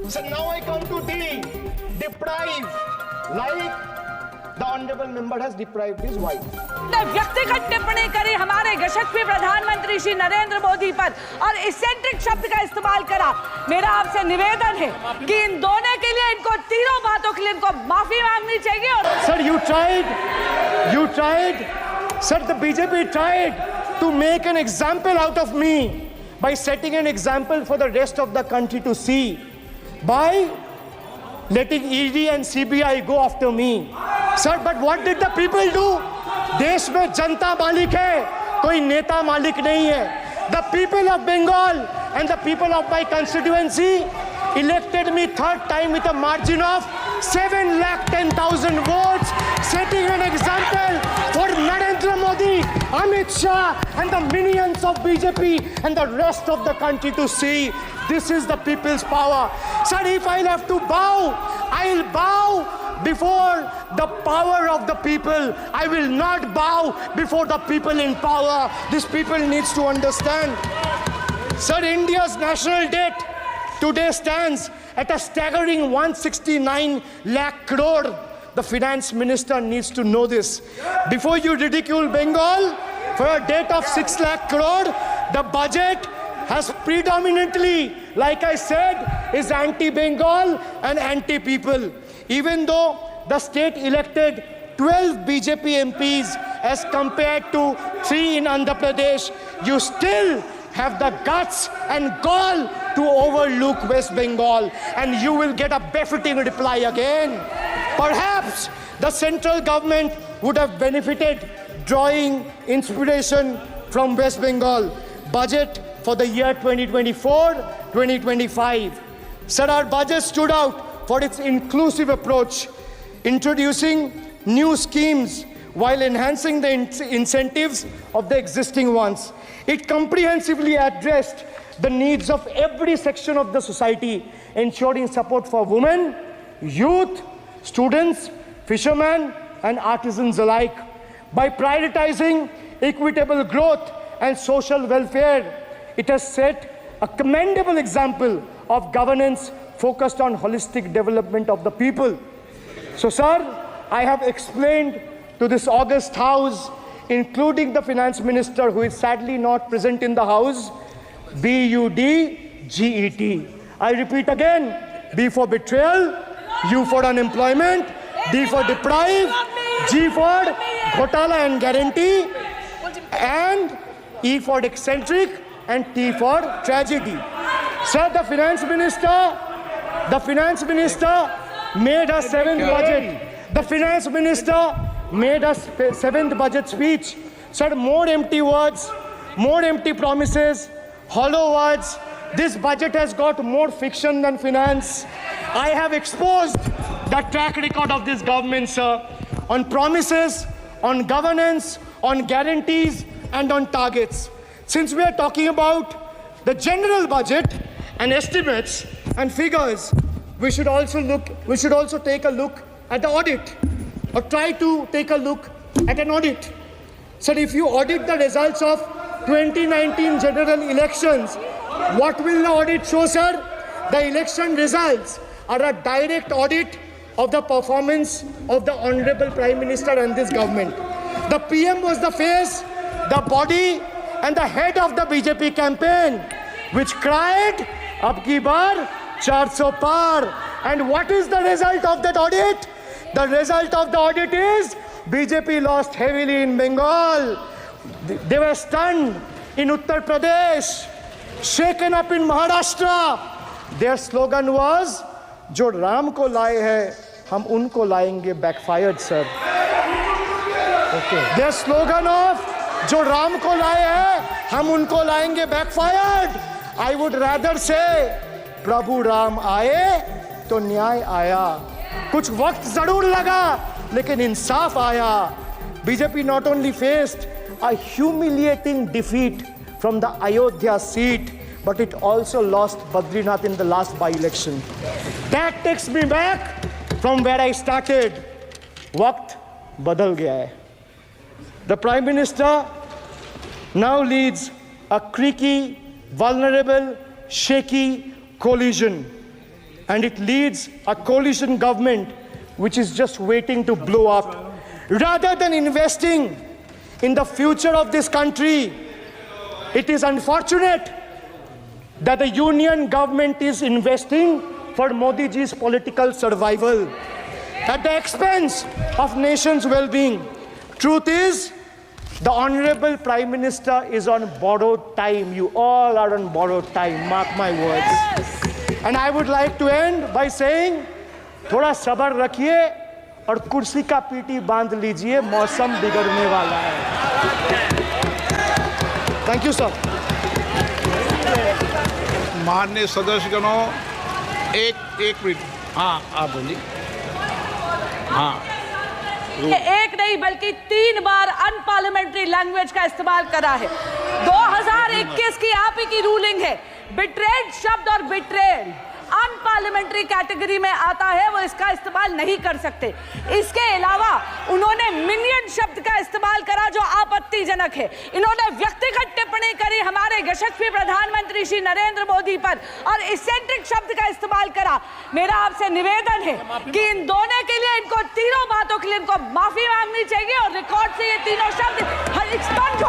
So now I come to D, deprive, like the honorable member has deprived his wife. व्यक्तिगत टिप्पणी करी हमारे यशस्वी प्रधानमंत्री श्री नरेंद्र मोदी पर और इसेंट्रिक शब्द का इस्तेमाल करा। मेरा आपसे निवेदन है कि इन दोनों के लिए, इनको तीनों बातों के लिए इनको माफी मांगनी चाहिए। और Sir, you tried, sir, the BJP tried to make an example out of me by setting an example for the rest of the country to see by letting ED and CBI go after me. Sir, but what did the people do? देश में जनता मालिक है, कोई नेता मालिक नहीं है. The people of Bengal and the people of my constituency elected me third time with a margin of 7,10,000 votes, setting an example for Narendra Modi, Amit Shah and the minions of BJP and the rest of the country to see. This is the people's power. Sir, if I'll have to bow, I'll bow before the power of the people. I will not bow before the people in power. This people needs to understand. Sir, India's national debt today stands at a staggering 169 lakh crore. The finance minister needs to know this. Before you ridicule Bengal for a debt of 6 lakh crore, the budget has predominantly, like I said, is anti-Bengal and anti-people. Even though the state elected 12 BJP MPs as compared to 3 in Andhra Pradesh, you still have the guts and gall to overlook West Bengal, and you will get a befitting reply again. Perhaps the central government would have benefited drawing inspiration from West Bengal budget for the year 2024-2025. Sir, our budget stood out for its inclusive approach, introducing new schemes while enhancing the incentives of the existing ones. It comprehensively addressed the needs of every section of the society, ensuring support for women, youth, students, fishermen, and artisans alike. By prioritizing equitable growth and social welfare, it has set a commendable example of governance focused on holistic development of the people. So, sir, I have explained to this august house, including the finance minister who is sadly not present in the house, BUDGET. I repeat again, B for betrayal, U for unemployment, D for deprive, G for ghotala and guarantee, and E for eccentric, and T for tragedy. Sir, the finance minister made a seventh budget. The finance minister made a seventh budget speech. Sir, more empty words, more empty promises, hollow words. This budget has got more fiction than finance. I have exposed the track record of this government, sir, on promises, on governance, on guarantees, and on targets. Since we are talking about the general budget and estimates and figures, we should also take a look at the audit, or try to take a look at an audit. So if you audit the results of 2019 general elections, what will the audit show, sir? The election results are a direct audit of the performance of the Honorable Prime Minister and this government. The PM was the face, the body, and the head of the BJP campaign, which cried, "Ab ki baar 400 par." And what is the result of that audit? The result of the audit is BJP lost heavily in Bengal. They were stunned in Uttar Pradesh, shaken up in Maharashtra. Their slogan was, "Jo Ram ko laaye hai, hum unko laayenge," backfired, sir. Okay. Their slogan of "Jo Ram ko laaye hai, hum unko laayenge," backfired. I would rather say, "Prabhu Ram aaye, to न्याय आया." कुछ वक्त जरूर लगा, लेकिन इंसाफ आया. BJP not only faced a humiliating defeat from the Ayodhya seat, but it also lost Badrinath in the last by-election. That takes me back from where I started. वक्त बदल गया है. The Prime Minister now leads a creaky, vulnerable, shaky coalition. and it leads a coalition government which is just waiting to blow up. Rather than investing in the future of this country, it is unfortunate that the union government is investing for Modi ji's political survival at the expense of nation's well-being. Truth is, the Honorable Prime Minister is on borrowed time. You all are on borrowed time, mark my words. Yes. And I would like to end by saying, थोड़ा सब्र रखिए और कुर्सी का PT बांध लीजिए, मौसम बिगड़ने वाला है. Thank you, sir. माननीय सदस्यगणों, एक मिनट. हाँ, आप बोलिए. हाँ. एक नहीं बल्कि 3 बार अनपार्लियामेंट्री लैंग्वेज का इस्तेमाल करा है. 2021 की आप ही की रूलिंग है. बिट्रेड शब्द और बिट्रेड अनपार्लियामेंट्री कैटेगरी में आता है, वो इसका इस्तेमाल नहीं कर सकते. इसके अलावा उन्होंने मिनियन शब्द का इस्तेमाल करा जो आपत्तिजनक है. इन्होंने व्यक्तिगत टिप्पणी करी हमारे यशस्वी प्रधानमंत्री श्री नरेंद्र मोदी पर और इसेंट्रिक शब्द का इस्तेमाल करा. मेरा आपसे निवेदन है कि इन दोनों के लिए, इनको तीनों बातों के लिए इनको माफी मांगनी चाहिए और रिकॉर्ड से ये तीनों शब्द एक्सपंज